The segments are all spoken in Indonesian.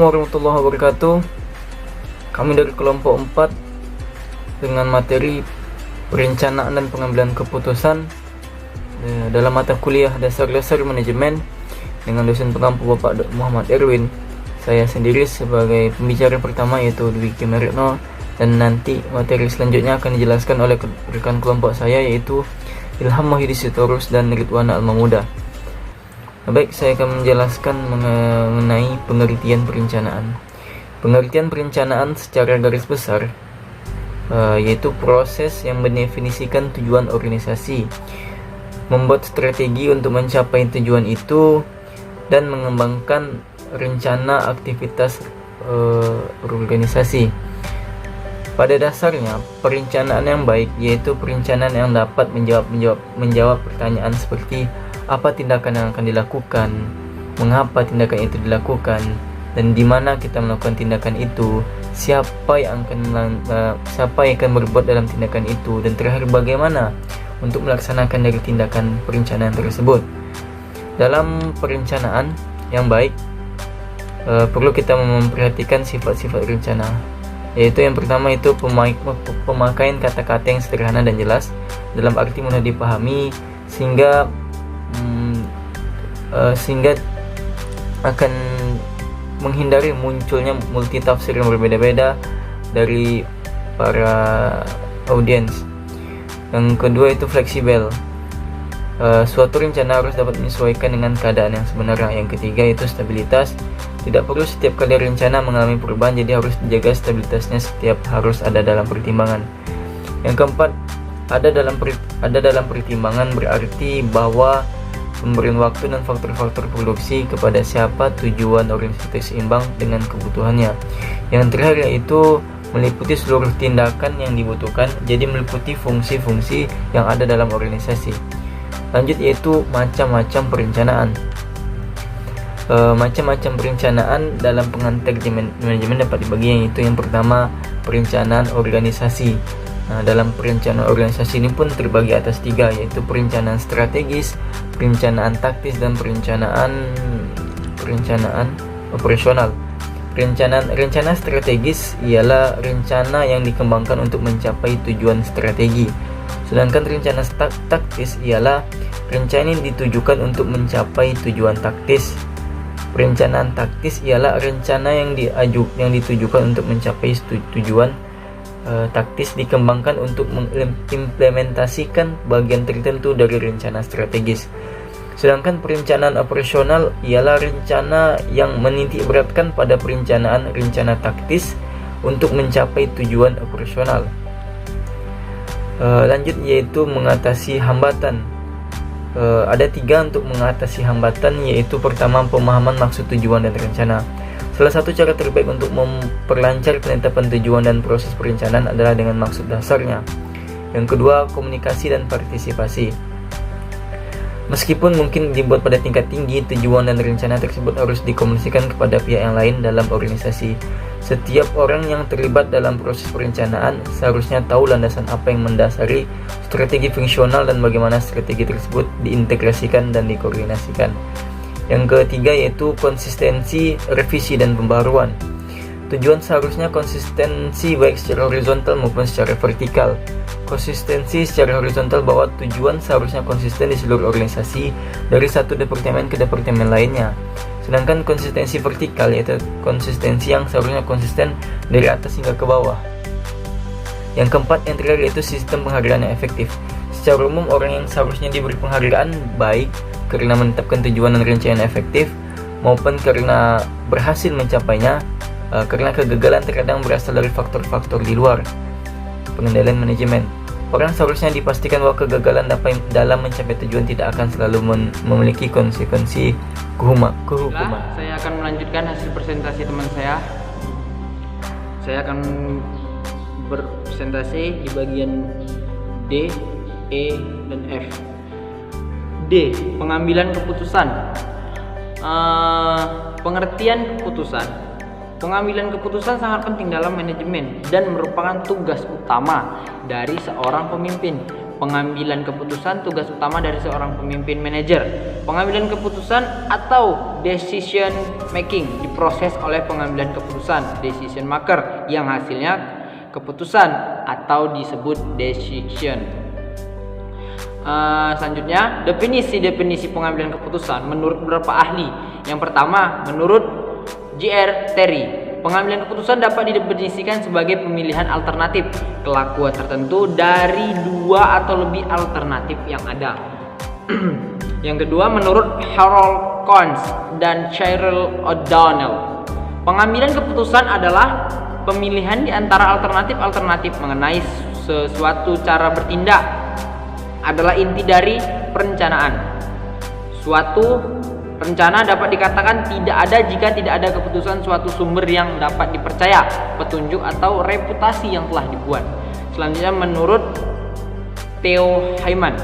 Assalamualaikum warahmatullahi wabarakatuh. Kami dari kelompok 4 dengan materi perencanaan dan pengambilan keputusan dalam mata kuliah dasar-dasar manajemen dengan dosen pengampu Bapak Muhammad Erwin. Saya sendiri sebagai pembicara pertama yaitu Dwiki Meritno, dan nanti materi selanjutnya akan dijelaskan oleh rekan kelompok saya yaitu Ilham Mahidi Sitorus dan Ridwana Almamuda. Baik, saya akan menjelaskan mengenai pengertian perencanaan. Pengertian perencanaan secara garis besar yaitu proses yang mendefinisikan tujuan organisasi, membuat strategi untuk mencapai tujuan itu, dan mengembangkan rencana aktivitas organisasi. Pada dasarnya, perencanaan yang baik yaitu perencanaan yang dapat menjawab pertanyaan seperti apa tindakan yang akan dilakukan, mengapa tindakan itu dilakukan, dan di mana kita melakukan tindakan itu, siapa yang akan berbuat dalam tindakan itu, dan terakhir bagaimana untuk melaksanakan dari tindakan perencanaan tersebut. Dalam perencanaan yang baik perlu kita memperhatikan sifat-sifat rencana, yaitu yang pertama itu pemakaian kata-kata yang sederhana dan jelas dalam arti mudah dipahami sehingga akan menghindari munculnya multitafsir yang berbeda-beda dari para audiens. Yang kedua itu fleksibel. Suatu rencana harus dapat menyesuaikan dengan keadaan yang sebenarnya. Yang ketiga itu stabilitas. Tidak perlu setiap kali rencana mengalami perubahan, jadi harus dijaga stabilitasnya setiap harus ada dalam pertimbangan. Yang keempat, ada dalam pertimbangan berarti bahwa pemberian waktu dan faktor-faktor produksi kepada siapa tujuan organisasi seimbang dengan kebutuhannya. Yang terakhir yaitu meliputi seluruh tindakan yang dibutuhkan, jadi meliputi fungsi-fungsi yang ada dalam organisasi. Lanjut yaitu macam-macam perencanaan. Macam-macam perencanaan dalam pengantar manajemen dapat dibagi, yaitu yang pertama perencanaan organisasi. Dalam perencanaan organisasi ini pun terbagi atas 3, yaitu perencanaan strategis, perencanaan taktis, dan perencanaan operasional. Rencana strategis ialah rencana yang dikembangkan untuk mencapai tujuan strategi. Sedangkan rencana taktis ialah rencana yang ditujukan untuk mencapai tujuan taktis. Perencanaan taktis ialah rencana yang ditujukan untuk mencapai tujuan taktis, dikembangkan untuk mengimplementasikan bagian tertentu dari rencana strategis. Sedangkan perencanaan operasional ialah rencana yang menitik beratkan pada perencanaan rencana taktis untuk mencapai tujuan operasional. Lanjut yaitu mengatasi hambatan. Ada 3 untuk mengatasi hambatan, yaitu pertama pemahaman maksud tujuan dan rencana. Salah satu cara terbaik untuk memperlancar penetapan tujuan dan proses perencanaan adalah dengan maksud dasarnya. Yang kedua, komunikasi dan partisipasi. Meskipun mungkin dibuat pada tingkat tinggi, tujuan dan rencana tersebut harus dikomunikasikan kepada pihak yang lain dalam organisasi. Setiap orang yang terlibat dalam proses perencanaan seharusnya tahu landasan apa yang mendasari strategi fungsional dan bagaimana strategi tersebut diintegrasikan dan dikoordinasikan. Yang ketiga yaitu konsistensi, revisi, dan pembaruan. Tujuan seharusnya konsistensi baik secara horizontal maupun secara vertikal. Konsistensi secara horizontal bahwa tujuan seharusnya konsisten di seluruh organisasi dari satu departemen ke departemen lainnya. Sedangkan konsistensi vertikal yaitu konsistensi yang seharusnya konsisten dari atas hingga ke bawah. Yang keempat, yang terakhir yaitu sistem penghargaan yang efektif. Secara umum, orang yang seharusnya diberi penghargaan baik karena menetapkan tujuan dan rencana efektif maupun karena berhasil mencapainya. Karena kegagalan terkadang berasal dari faktor-faktor di luar pengendalian manajemen. Orang seharusnya dipastikan bahwa kegagalan dalam mencapai tujuan tidak akan selalu memiliki konsekuensi kehukuman. Saya akan melanjutkan hasil presentasi teman saya. Saya akan berpresentasi di bagian D, E, dan F. D. Pengambilan keputusan. Pengertian keputusan. Pengambilan keputusan sangat penting dalam manajemen dan merupakan tugas utama dari seorang pemimpin. Pengambilan keputusan tugas utama dari seorang pemimpin manajer. Pengambilan keputusan atau decision making, diproses oleh pengambilan keputusan, decision maker, yang hasilnya keputusan atau disebut decision. Selanjutnya, definisi pengambilan keputusan menurut beberapa ahli. Yang pertama, menurut J.R. Terry, pengambilan keputusan dapat didefinisikan sebagai pemilihan alternatif kelakuan tertentu dari dua atau lebih alternatif yang ada. Yang kedua, menurut Harold Kohns dan Cyril O'Donnell, pengambilan keputusan adalah pemilihan di antara alternatif-alternatif mengenai sesuatu cara bertindak, adalah inti dari perencanaan. Suatu rencana dapat dikatakan tidak ada jika tidak ada keputusan suatu sumber yang dapat dipercaya, petunjuk atau reputasi yang telah dibuat. Selanjutnya, menurut Theo Hyman,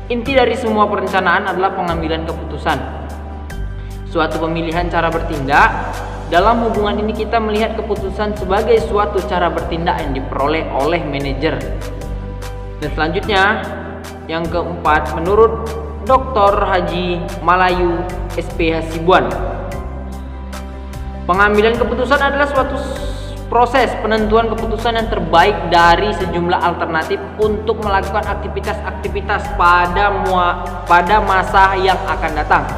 inti dari semua perencanaan adalah pengambilan keputusan. Suatu pemilihan cara bertindak. Dalam hubungan ini kita melihat keputusan sebagai suatu cara bertindak yang diperoleh oleh manajer. Dan selanjutnya, yang keempat, menurut Dr. Haji Malayu SP Hasibuan, pengambilan keputusan adalah suatu proses penentuan keputusan yang terbaik dari sejumlah alternatif untuk melakukan aktivitas-aktivitas pada masa yang akan datang.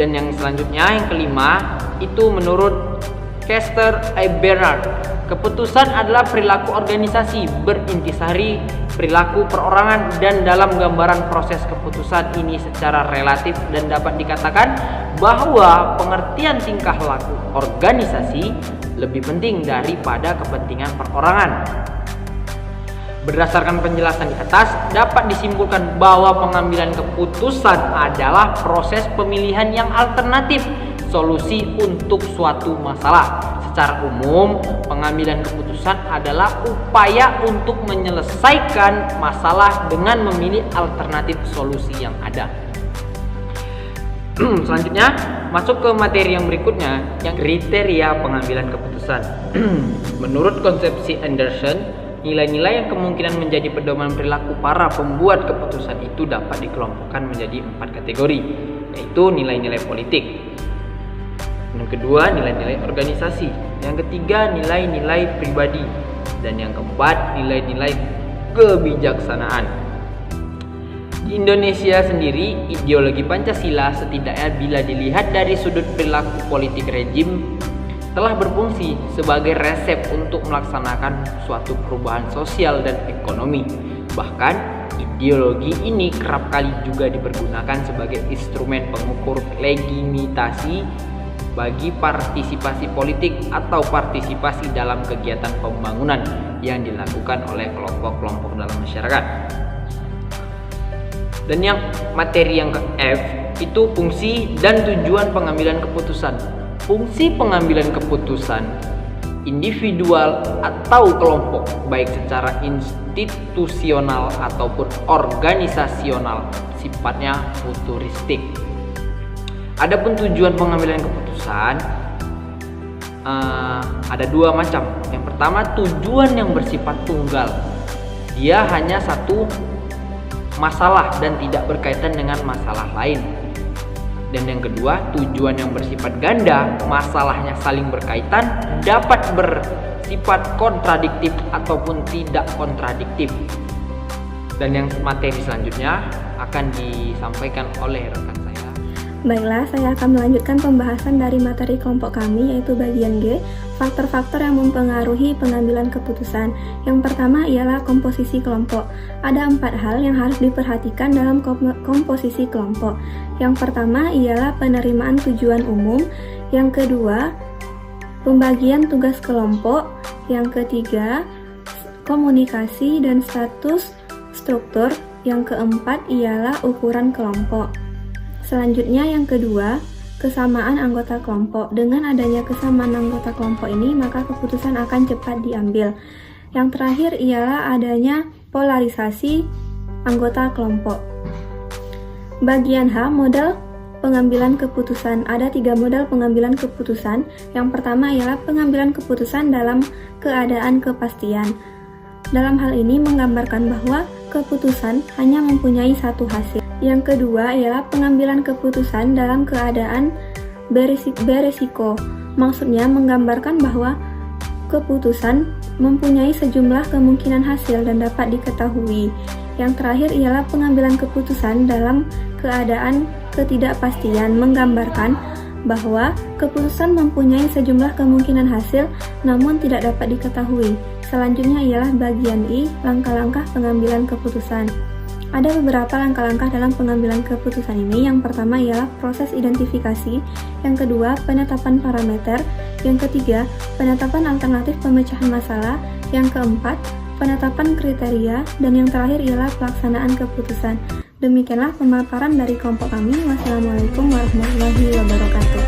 Dan yang selanjutnya, yang kelima, itu menurut Chester A. Bernard, keputusan adalah perilaku organisasi berintisari perilaku perorangan, dan dalam gambaran proses keputusan ini secara relatif dan dapat dikatakan bahwa pengertian tingkah laku organisasi lebih penting daripada kepentingan perorangan. Berdasarkan penjelasan di atas, dapat disimpulkan bahwa pengambilan keputusan adalah proses pemilihan yang alternatif solusi untuk suatu masalah. Secara umum, pengambilan keputusan adalah upaya untuk menyelesaikan masalah dengan memilih alternatif solusi yang ada. Selanjutnya, masuk ke materi yang berikutnya, yang kriteria pengambilan keputusan. Menurut konsepsi Anderson, nilai-nilai yang kemungkinan menjadi pedoman perilaku para pembuat keputusan itu dapat dikelompokkan menjadi 4 kategori, yaitu nilai-nilai politik. Yang kedua, nilai-nilai organisasi. Yang ketiga, nilai-nilai pribadi. Dan yang keempat, nilai-nilai kebijaksanaan. Di Indonesia sendiri, ideologi Pancasila setidaknya bila dilihat dari sudut perilaku politik rejim telah berfungsi sebagai resep untuk melaksanakan suatu perubahan sosial dan ekonomi. Bahkan, ideologi ini kerap kali juga dipergunakan sebagai instrumen pengukur legitimasi bagi partisipasi politik atau partisipasi dalam kegiatan pembangunan yang dilakukan oleh kelompok-kelompok dalam masyarakat. Dan yang materi yang ke F itu fungsi dan tujuan pengambilan keputusan. Fungsi pengambilan keputusan individual atau kelompok, baik secara institusional ataupun organisasional, sifatnya futuristik. Adapun tujuan pengambilan keputusan ada dua macam. Yang pertama, tujuan yang bersifat tunggal. Dia hanya satu masalah dan tidak berkaitan dengan masalah lain. Dan yang kedua, tujuan yang bersifat ganda, masalahnya saling berkaitan, dapat bersifat kontradiktif ataupun tidak kontradiktif. Dan yang materi selanjutnya akan disampaikan oleh rekan saya. Baiklah, saya akan melanjutkan pembahasan dari materi kelompok kami, yaitu bagian G, faktor-faktor yang mempengaruhi pengambilan keputusan. Yang pertama ialah komposisi kelompok. Ada 4 hal yang harus diperhatikan dalam komposisi kelompok. Yang pertama ialah penerimaan tujuan umum. Yang kedua, pembagian tugas kelompok. Yang ketiga, komunikasi dan status struktur. Yang keempat ialah ukuran kelompok. Selanjutnya yang kedua, kesamaan anggota kelompok. Dengan adanya kesamaan anggota kelompok ini, maka keputusan akan cepat diambil. Yang terakhir ialah adanya polarisasi anggota kelompok. Bagian H, model pengambilan keputusan. Ada 3 model pengambilan keputusan. Yang pertama ialah pengambilan keputusan dalam keadaan kepastian. Dalam hal ini menggambarkan bahwa keputusan hanya mempunyai satu hasil. Yang kedua ialah pengambilan keputusan dalam keadaan beresiko. Maksudnya menggambarkan bahwa keputusan mempunyai sejumlah kemungkinan hasil dan dapat diketahui. Yang terakhir ialah pengambilan keputusan dalam keadaan ketidakpastian, menggambarkan bahwa keputusan mempunyai sejumlah kemungkinan hasil namun tidak dapat diketahui. Selanjutnya ialah bagian I, langkah-langkah pengambilan keputusan. Ada beberapa langkah-langkah dalam pengambilan keputusan ini. Yang pertama ialah proses identifikasi, yang kedua penetapan parameter, yang ketiga penetapan alternatif pemecahan masalah, yang keempat penetapan kriteria, dan yang terakhir ialah pelaksanaan keputusan. Demikianlah pemaparan dari kelompok kami. Wassalamualaikum warahmatullahi wabarakatuh.